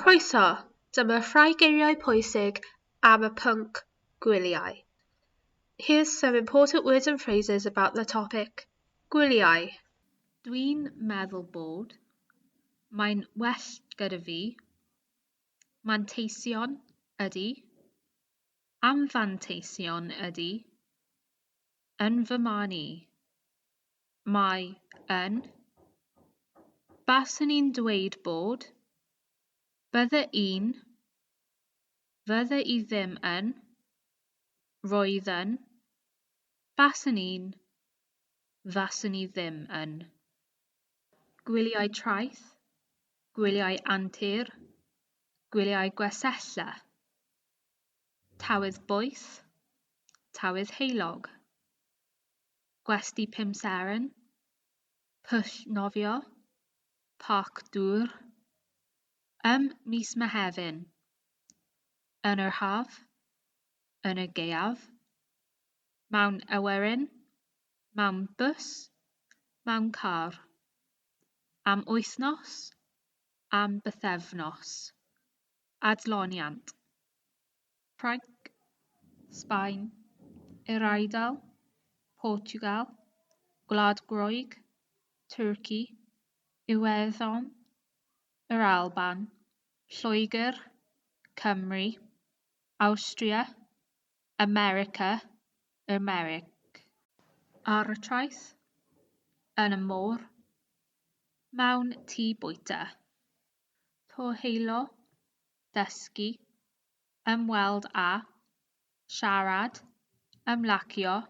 Croeso, dyma rhai geiriau pwysig am y pwnc Gwyliau. Here's some important words and phrases about the topic. Gwyliau. Dwi'n meddwl bod. Mae'n well gyda fi. Manteision ydy. Anfanteision ydy. Yn fy marn i. Mae yn. Baswn i'n dweud bod. Bydde un. Fydde i ddim yn. Roedd yn. Baswn i'n. Faswn i ddim yn. Gwyliau traeth. Gwyliau antur. Gwyliau gwesella. Tawydd boeth. Tawydd heulog. Gwesti pumseren. Pwll nofio. Parc dŵr. Mis Mehefin. Yn yr haf. Yn y gaeaf. Mewn awyren. Mewn bws. Mewn car. Am wythnos. Am bythefnos. Adloniant. Ffrainc. Sbaen. Yr Eidal. Portugal. Gwlad Groeg. Turkey. Iwerddon. Yr Alban. Lloegr. Cymru. Awstria. America. Americ. Ar y traeth. Yn y môr. Mewn tŷ bwyta. Toheilo. Dysgu. Ymweld â. Siarad. Ymlacio.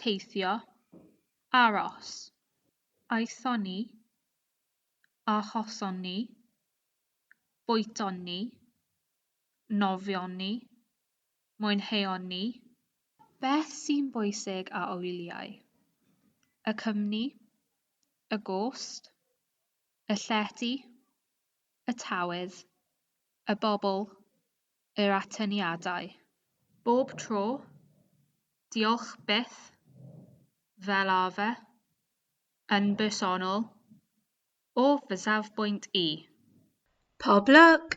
Teithio. Aros. Aethon ni. Achoson ni. Bwyton ni. Nofion ni. Mwynheon ni. Beth sy'n bwysig a wyliau? Y cwmni. Y gost. Y llety. Y tawydd. Y bobl. Yr atyniadau. Bob tro. Diolch byth. Fel arfer. Yn bersonol. O fy safbwynt i. Pob lwc!